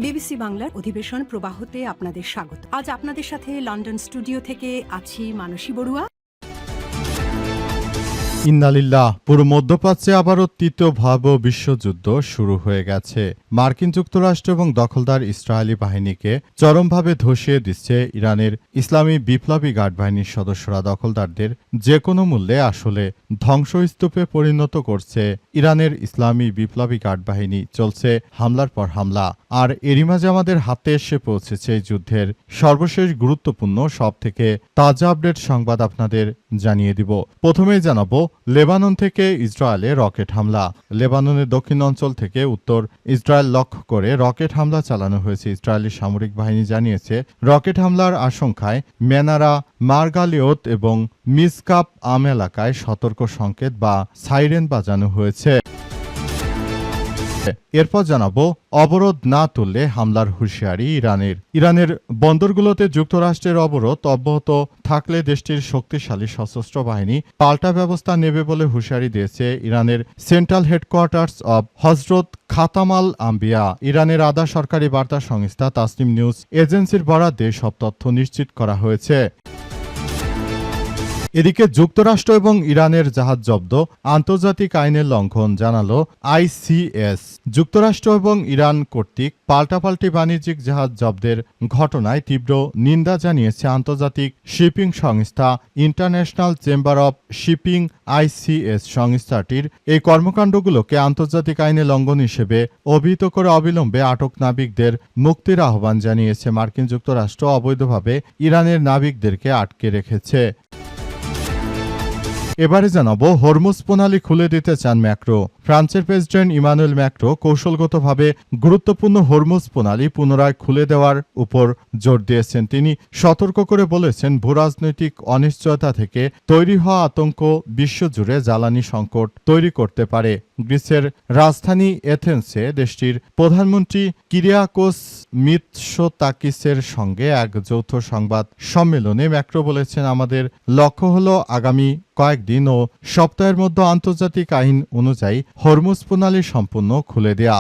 BBC বাংলার অধিবেশন প্রবাহতে আপনাদের স্বাগত। আজ আপনাদের সাথে লন্ডন স্টুডিও থেকে আছি মানসী বড়ুয়া। ইন্নালিল্লাহ। পুরো মধ্যপ্রাচ্যে আবারও তৃতীয় ভয়াবহ বিশ্বযুদ্ধ শুরু হয়ে গেছে। মার্কিন যুক্তরাষ্ট্র এবং দখলদার ইসরায়েলি বাহিনীকে চরমভাবে ধসিয়ে দিচ্ছে ইরানের ইসলামী বিপ্লবী গার্ড বাহিনীর সদস্যরা। দখলদারদের যে কোনো মূল্যে আসলে ধ্বংসস্তূপে পরিণত করছে ইরানের ইসলামী বিপ্লবী গার্ড বাহিনী। চলছে হামলার পর হামলা। আর এরই মাঝে আমাদের হাতে এসে পৌঁছেছে এই যুদ্ধের সর্বশেষ গুরুত্বপূর্ণ সব থেকে তাজা আপডেট সংবাদ আপনাদের জানিয়ে দিব। প্রথমেই জানাবো লেবানন থেকে ইসরায়েলে রকেট হামলা। লেবাননের দক্ষিণ অঞ্চল থেকে উত্তর ইসরায়েল লক্ষ্য করে রকেট হামলা চালানো হয়েছে। ইসরায়েলি সামরিক বাহিনী জানিয়েছে রকেট হামলার আশঙ্কায় মেনারা, মার্গালিওত এবং মিসকাপ আম এলাকায় সতর্ক সংকেত বা সাইরেন বাজানো হয়েছে। এরপর জানাবো অবরোধ না তুললে হামলার হুঁশিয়ারি ইরানের বন্দরগুলোতে যুক্তরাষ্ট্রের অবরোধ অব্যাহত থাকলে দেশটির শক্তিশালী সশস্ত্র বাহিনী পাল্টা ব্যবস্থা নেবে বলে হুঁশিয়ারি দিয়েছে ইরানের সেন্ট্রাল হেডকোয়ার্টার্স অব হজরত খাতামাল আম্বিয়া। ইরানের আধা সরকারি বার্তা সংস্থা তাসনিম নিউজ এজেন্সির বরাদ্দে সব তথ্য নিশ্চিত করা হয়েছে। এদিকে যুক্তরাষ্ট্র এবং ইরানের জাহাজ জব্দ, আন্তর্জাতিক আইনের লঙ্ঘন জানালো আইসিএস। যুক্তরাষ্ট্র এবং ইরান কর্তৃক পাল্টাপাল্টি বাণিজ্যিক জাহাজ জব্দের ঘটনায় তীব্র নিন্দা জানিয়েছে আন্তর্জাতিক শিপিং সংস্থা international chamber of shipping. ICS সংস্থাটির এই কর্মকাণ্ডগুলোকে আন্তর্জাতিক আইনে লঙ্ঘন হিসেবে অভিহিত করে অবিলম্বে আটক নাবিকদের মুক্তির আহ্বান জানিয়েছে। মার্কিন যুক্তরাষ্ট্র অবৈধভাবে ইরানের নাবিকদেরকে আটকে রেখেছে। এবারে জানাবো হরমুজ প্রণালী খুলে দিতে চান ম্যাক্রো। ফ্রান্সের প্রেসিডেন্ট ইমানুয়েল ম্যাক্রো কৌশলগতভাবে গুরুত্বপূর্ণ হরমুজ প্রণালী পুনরায় খুলে দেওয়ার উপর জোর দিয়েছেন। তিনি সতর্ক করে বলেছেন ভূরাজনৈতিক অনিশ্চয়তা থেকে তৈরি হওয়া আতঙ্ক বিশ্বজুড়ে জ্বালানি সংকট তৈরি করতে পারে। গ্রিসের রাজধানী এথেন্সে দেশটির প্রধানমন্ত্রী কিরিয়াকোস মিৎসোতাকিসের সঙ্গে এক যৌথ সংবাদ সম্মেলনে ম্যাক্রো বলেছেন আমাদের লক্ষ্য হল আগামী কয়েকদিন ও সপ্তাহের মধ্যে আন্তর্জাতিক আইন অনুযায়ী হরমুজ প্রণালী সম্পূর্ণ খুলে দেয়া।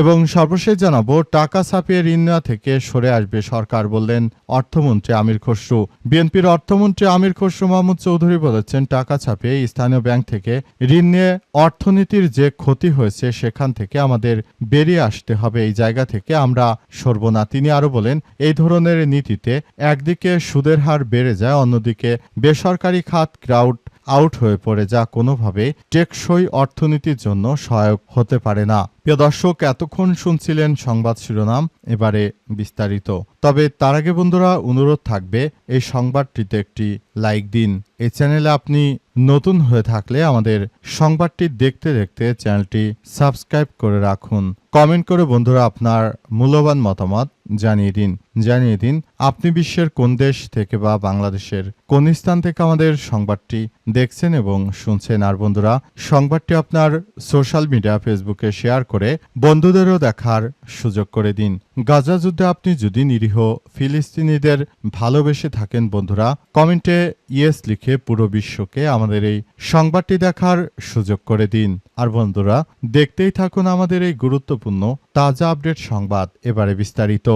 এবং সর্বশেষ জানাবো টাকা ছাপিয়ে ঋণ নেওয়া থেকে সরে আসবে সরকার, বললেন অর্থমন্ত্রী আমির খসরু। বিএনপির অর্থমন্ত্রী আমির খসরু মাহমুদ চৌধুরী বলেছেন টাকা ছাপিয়ে স্থানীয় ব্যাংক থেকে ঋণ নিয়ে অর্থনীতির যে ক্ষতি হয়েছে সেখান থেকে আমাদের বেরিয়ে আসতে হবে। এই জায়গা থেকে আমরা সরব না। তিনি আরো বলেন এই ধরনের নীতিতে একদিকে সুদের হার বেড়ে যায়, অন্যদিকে বেসরকারি খাত ক্রাউড আউট হয়ে পড়ে, যা কোনোভাবে টেকসই অর্থনীতির জন্য সহায়ক হতে পারে না। প্রিয় দর্শক, এতক্ষণ শুনছিলেন সংবাদ শিরোনাম, এবারে বিস্তারিত। তবে তার আগে বন্ধুরা অনুরোধ থাকবে এই সংবাদটিতে একটি লাইক দিন। এই চ্যানেলে আপনি নতুন হয়ে থাকলে আমাদের সংবাদটি দেখতে দেখতে চ্যানেলটি সাবস্ক্রাইব করে রাখুন। কমেন্ট করে বন্ধুরা আপনার মূল্যবান মতামত জানিয়ে দিন আপনি বিশ্বের কোন দেশ থেকে বা বাংলাদেশের কোন স্থান থেকে আমাদের সংবাদটি দেখছেন এবং শুনছেন। আর বন্ধুরা সংবাদটি আপনার সোশ্যাল মিডিয়া ফেসবুকে শেয়ার করে বন্ধুদেরও দেখার সুযোগ করে দিন। গাজা যুদ্ধে আপনি যদি নিরীহ ফিলিস্তিনিদের ভালোবেসে থাকেন বন্ধুরা কমেন্টে ইয়েস লিখে পুরো বিশ্বকে আমাদের এই সংবাদটি দেখার সুযোগ করে দিন। আর বন্ধুরা দেখতেই থাকুন আমাদের এই গুরুত্বপূর্ণ তাজা আপডেট সংবাদ। এবারে বিস্তারিত।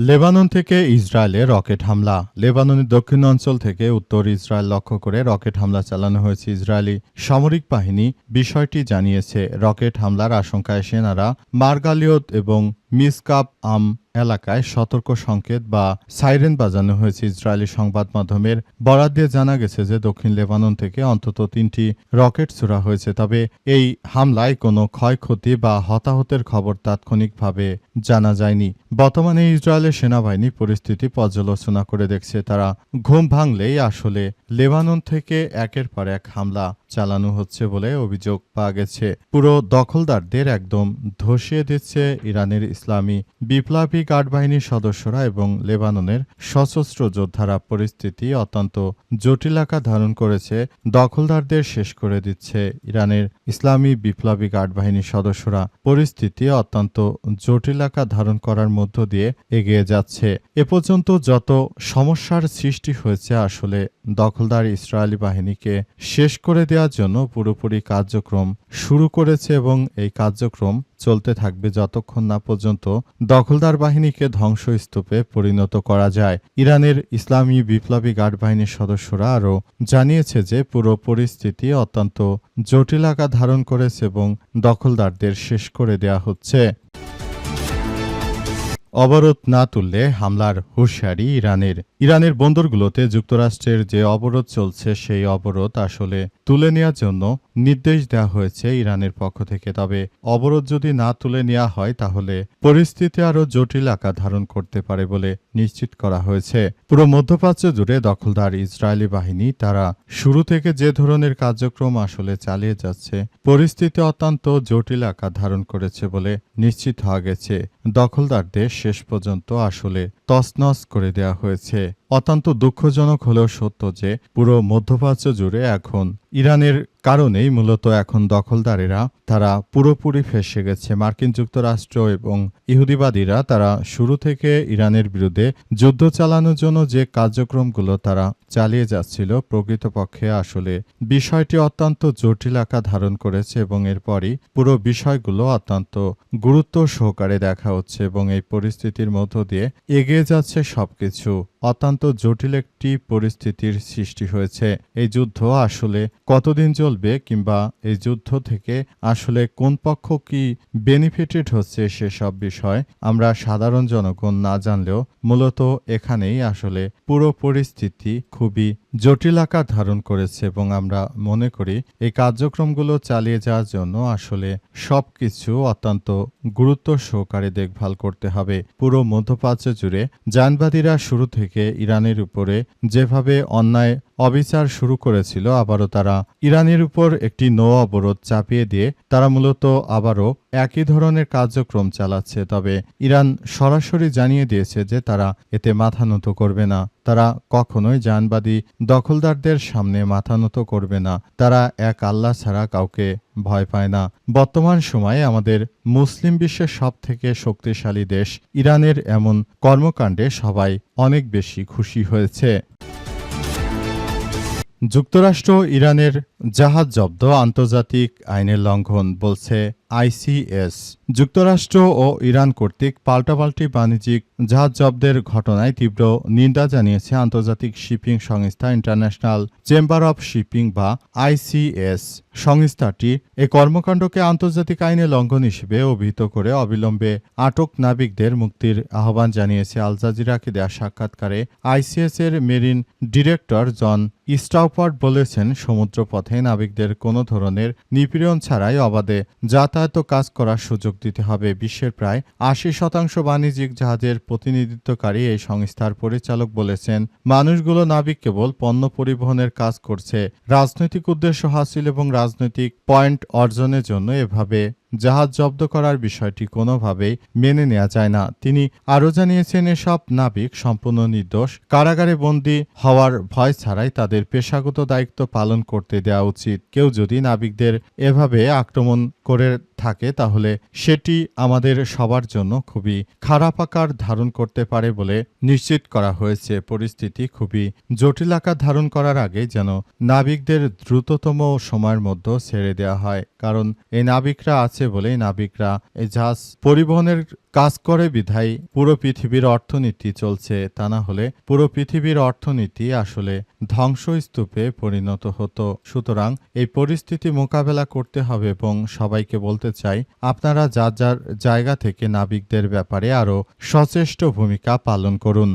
লেবানন থেকে ইসরায়েলে রকেট হামলা। লেবাননের দক্ষিণ অঞ্চল থেকে উত্তর ইসরায়েল লক্ষ্য করে রকেট হামলা চালানো হয়েছে। ইসরায়েলি সামরিক বাহিনী বিষয়টি জানিয়েছে। রকেট হামলার আশঙ্কায় সেনারা মার্গালিওত এবং মিসকাপ আম এলাকায় সতর্ক সংকেত বা সাইরেন বাজানো হয়েছে। ইসরায়েলি সংবাদ মাধ্যমের বরাত দিয়ে জানা গেছে যে দক্ষিণ লেবানন থেকে অন্তত 3টি রকেট ছোড়া হয়েছে। তবে এই হামলায় কোনো ক্ষয়ক্ষতি বা হতাহতের খবর তাৎক্ষণিকভাবে জানা যায়নি। বর্তমানে ইসরায়েলের সেনাবাহিনী পরিস্থিতি পর্যালোচনা করে দেখছে। তারা ঘুম ভাঙলেই আসলে লেবানন থেকে একের পর এক হামলা চালানো হচ্ছে বলে অভিযোগ পাওয়া গেছে। পুরো দখলদারদের একদম ধসিয়ে দিচ্ছে ইরানের ইসলামী বিপ্লবী গার্ড বাহিনীর সদস্যরা এবং লেবাননের সশস্ত্র যোদ্ধারা। পরিস্থিতি অত্যন্ত জটিল আকার ধারণ করেছে। দখলদারদের শেষ করে দিচ্ছে ইরানের ইসলামী বিপ্লবী গার্ড বাহিনীর সদস্যরা। পরিস্থিতি অত্যন্ত জটিল আকার ধারণ করার মধ্য দিয়ে এগিয়ে যাচ্ছে। এ পর্যন্ত যত সমস্যার সৃষ্টি হয়েছে আসলে দখলদার ইসরায়েলি বাহিনীকে শেষ করে দেওয়ার দেওয়ার জন্য পুরোপুরি কার্যক্রম শুরু করেছে এবং এই কার্যক্রম চলতে থাকবে যতক্ষণ না পর্যন্ত দখলদার বাহিনীকে ধ্বংসস্তূপে পরিণত করা যায়। ইরানের ইসলামী বিপ্লবী গার্ড বাহিনীর সদস্যরা আরও জানিয়েছে যে পুরো পরিস্থিতি অত্যন্ত জটিল আকার ধারণ করেছে এবং দখলদারদের শেষ করে দেয়া হচ্ছে। অবরোধ না তুললে হামলার হুঁশিয়ারি ইরানের বন্দরগুলোতে যুক্তরাষ্ট্রের যে অবরোধ চলছে সেই অবরোধ আসলে তুলে নেওয়ার জন্য নির্দেশ দেওয়া হয়েছে ইরানের পক্ষ থেকে। তবে অবরোধ যদি না তুলে নেওয়া হয় তাহলে পরিস্থিতি আরও জটিল আকার ধারণ করতে পারে বলে নিশ্চিত করা হয়েছে। পুরো মধ্যপ্রাচ্য জুড়ে দখলদার ইসরায়েলি বাহিনী তারা শুরু থেকে যে ধরনের কার্যক্রম আসলে চালিয়ে যাচ্ছে পরিস্থিতি অত্যন্ত জটিল আকার ধারণ করেছে বলে নিশ্চিত হওয়া গেছে। দখলদারদের শেষ পর্যন্ত আসলে তছনছ করে দেওয়া হয়েছে। অত্যন্ত দুঃখজনক হলেও সত্য যে পুরো মধ্যপ্রাচ্য জুড়ে এখন ইরানের কারণেই মূলত এখন দখলদারেরা তারা পুরোপুরি ফেঁসে গেছে। মার্কিন যুক্তরাষ্ট্র এবং ইহুদিবাদীরা তারা শুরু থেকে ইরানের বিরুদ্ধে যুদ্ধ চালানোর জন্য যে কার্যক্রমগুলো তারা চালিয়ে যাচ্ছিল প্রকৃতপক্ষে আসলে বিষয়টি অত্যন্ত জটিল আকার ধারণ করেছে এবং এরপরই পুরো বিষয়গুলো অত্যন্ত গুরুত্ব সহকারে দেখা হচ্ছে এবং এই পরিস্থিতির মধ্য দিয়ে এগিয়ে যাচ্ছে সবকিছু। অত্যন্ত জটিল একটি পরিস্থিতির সৃষ্টি হয়েছে। এই যুদ্ধ আসলে কতদিন চলবে কিংবা এই যুদ্ধ থেকে আসলে কোন পক্ষ কি বেনিফিটেড হচ্ছে সেসব বিষয় আমরা সাধারণ জনগণ না জানলেও মূলত এখানেই আসলে পুরো পরিস্থিতি খুবই জটিল আকার ধারণ করেছে এবং আমরা মনে করি এই কার্যক্রমগুলো চালিয়ে যাওয়ার জন্য আসলে সবকিছু অত্যন্ত গুরুত্ব সহকারে দেখভাল করতে হবে। পুরো মধ্যপ্রাচ্য জুড়ে জানবাদীরা শুরু থেকে ইরানের উপরে যেভাবে অন্যায় অবিচার শুরু করেছিল আবারও তারা ইরানের উপর একটি নৌ অবরোধ চাপিয়ে দিয়ে তারা মূলত আবারও একই ধরনের কার্যক্রম চালাচ্ছে। তবে ইরান সরাসরি জানিয়ে দিয়েছে যে তারা এতে মাথা নত করবে না। তারা কখনোই জানবাদী দখলদারদের সামনে মাথা নত করবে না। তারা এক আল্লাহ ছাড়া কাউকে ভয় পায় না। বর্তমান সময়ে আমাদের মুসলিম বিশ্বের সবথেকে শক্তিশালী দেশ ইরানের এমন কর্মকাণ্ডে সবাই অনেক বেশি খুশি হয়েছে। যুক্তরাষ্ট্র ইরানের জাহাজ জব্দ আন্তর্জাতিক আইনের লঙ্ঘন বলছে আইসিএস। যুক্তরাষ্ট্র ও ইরান কর্তৃক পাল্টাপাল্টি বাণিজ্যিক জাহাজ জব্দের ঘটনায় তীব্র নিন্দা জানিয়েছে আন্তর্জাতিক শিপিং সংস্থা ইন্টারন্যাশনাল চেম্বার অব শিপিং বা আইসিএস। সংস্থাটি এ কর্মকাণ্ডকে আন্তর্জাতিক আইনে লঙ্ঘন হিসেবে অভিহিত করে অবিলম্বে আটক নাবিকদের মুক্তির আহ্বান জানিয়েছে। আল জাজিরাকে দেয়া সাক্ষাৎকারে আইসিএস এর মেরিন ডিরেক্টর জন স্টাউপার্ট বলেছেন, সমুদ্রপথে নাবিকদের কোনো ধরনের নিপীড়ন ছাড়াই অবাধে যাতায়াত কাজ করার সুযোগ দিতে হবে। বিশ্বের প্রায় ৮০% বাণিজ্যিক জাহাজের প্রতিনিধিত্বকারী এই সংস্থার পরিচালক বলেছেন, মানুষগুলো নাবিক কেবল পণ্য পরিবহনের কাজ করছে। রাজনৈতিক উদ্দেশ্য হাসিল এবং রাজনৈতিক পয়েন্ট অর্জনের জন্য এভাবে জাহাজ জব্দ করার বিষয়টি কোনোভাবেই মেনে নেওয়া যায় না। তিনি আরও জানিয়েছেন, এসব নাবিক সম্পূর্ণ নির্দোষ। কারাগারে বন্দী হওয়ার ভয় ছাড়াই তাদের পেশাগত দায়িত্ব পালন করতে দেওয়া উচিত। কেউ যদি নাবিকদের এভাবে আক্রমণ করে থাকে তাহলে সেটি আমাদের সবার জন্য খুবই খারাপ আকার ধারণ করতে পারে বলে নিশ্চিত করা হয়েছে। পরিস্থিতি খুবই জটিল আকার ধারণ করার আগে যেন নাবিকদের দ্রুততম সময়ের মধ্যে ছেড়ে দেওয়া হয়, কারণ এই নাবিকরা আছে বলেই নাবিকরা এই জাহাজ পরিবহনের কাজ করে বিধায় পুরো পৃথিবীর অর্থনীতি চলছে। তা না হলে পুরো পৃথিবীর অর্থনীতি আসলে ধ্বংসস্তূপে পরিণত হতো। সুতরাং এই পরিস্থিতি মোকাবেলা করতে হবে এবং সবাইকে বলতে চাই, আপনারা যার যার জায়গা থেকে নাবিকদের ব্যাপারে আরও সচেষ্ট ভূমিকা পালন করুন।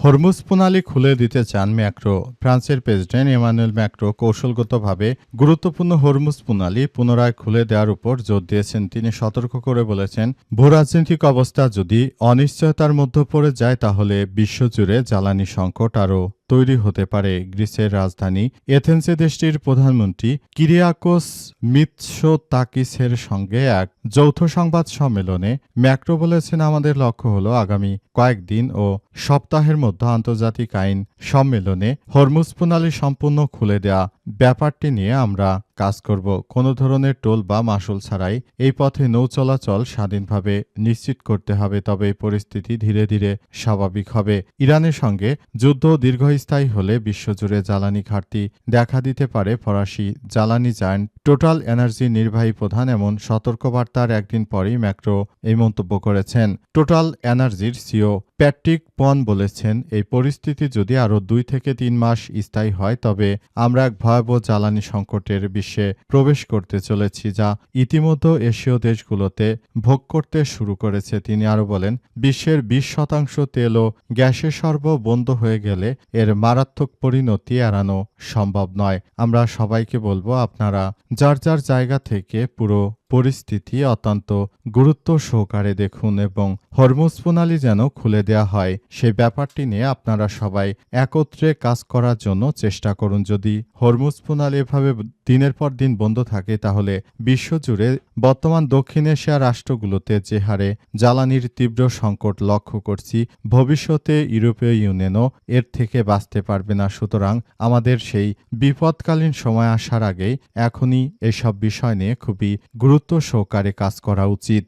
হরমুজ প্রণালী খুলে দিতে চান ম্যাক্রো। ফ্রান্সের প্রেসিডেন্ট ইমানুয়েল ম্যাক্রো কৌশলগতভাবে গুরুত্বপূর্ণ হরমুজ প্রণালী পুনরায় খুলে দেওয়ার উপর জোর দিয়েছেন। তিনি সতর্ক করে বলেছেন, ভূরাজনৈতিক অবস্থা যদি অনিশ্চয়তার মধ্যে পড়ে যায় তাহলে বিশ্বজুড়ে জ্বালানি সংকট আরও তৈরি হতে পারে। গ্রিসের রাজধানী এথেন্সে দেশটির প্রধানমন্ত্রী কিরিয়াকোস মিৎসোতাকিসের সঙ্গে এক যৌথ সংবাদ সম্মেলনে ম্যাক্রো বলেছেন, আমাদের লক্ষ্য হলো আগামী কয়েকদিন ও সপ্তাহের মধ্যে আন্তর্জাতিক আইন সম্মেলনে হরমুজ প্রণালী সম্পূর্ণ খুলে দেয়া ব্যাপারটি নিয়ে আমরা কাজ করব, কোনো ধরনের টোল বা মাসুল ছাড়াই এই পথে নৌ চলাচল স্বাধীনভাবে নিশ্চিত করতে হবে, তবে এই পরিস্থিতি ধীরে ধীরে স্বাভাবিক হবে। ইরানের সঙ্গে যুদ্ধ দীর্ঘস্থায়ী হলে বিশ্বজুড়ে জ্বালানি ঘাটতি দেখা দিতে পারে। ফরাসি জ্বালানি জায়ান্ট টোটাল এনার্জির নির্বাহী প্রধান এমন সতর্কবার্তার একদিন পরই ম্যাক্রো এই মন্তব্য করেছেন। টোটাল এনার্জির সিও প্যাট্রিক পন বলেছেন, এই পরিস্থিতি যদি আরও 2 থেকে 3 মাস স্থায়ী হয় তবে আমরা এক ভয়াবহ জ্বালানি সংকটের বিশ্বে প্রবেশ করতে চলেছি, যা ইতিমধ্যে এশীয় দেশগুলোতে ভোগ করতে শুরু করেছে। তিনি আরও বলেন, বিশ্বের 20% তেল ও গ্যাসের সরবরাহ বন্ধ হয়ে গেলে এর মারাত্মক পরিণতি এড়ানো সম্ভব নয়। আমরা সবাইকে বলবো, আপনারা যার যার জায়গা থেকে পুরো পরিস্থিতি অত্যন্ত গুরুত্ব সহকারে দেখুন এবং হরমুজ প্রণালী যেন খুলে দেওয়া হয় সেই ব্যাপারটি নিয়ে আপনারা সবাই একত্রে কাজ করার জন্য চেষ্টা করুন। যদি হরমুজ প্রণালী এভাবে দিনের পর দিন বন্ধ থাকে তাহলে বিশ্বজুড়ে বর্তমান দক্ষিণ এশিয়া রাষ্ট্রগুলোতে যে হারে জ্বালানির তীব্র সংকট লক্ষ্য করছি, ভবিষ্যতে ইউরোপীয় ইউনিয়নও এর থেকে বাঁচতে পারবে না। সুতরাং আমাদের সেই বিপদকালীন সময় আসার আগেই এখনই এসব বিষয় নিয়ে খুবই গুরুত্ব সহকারে কাজ করা উচিত।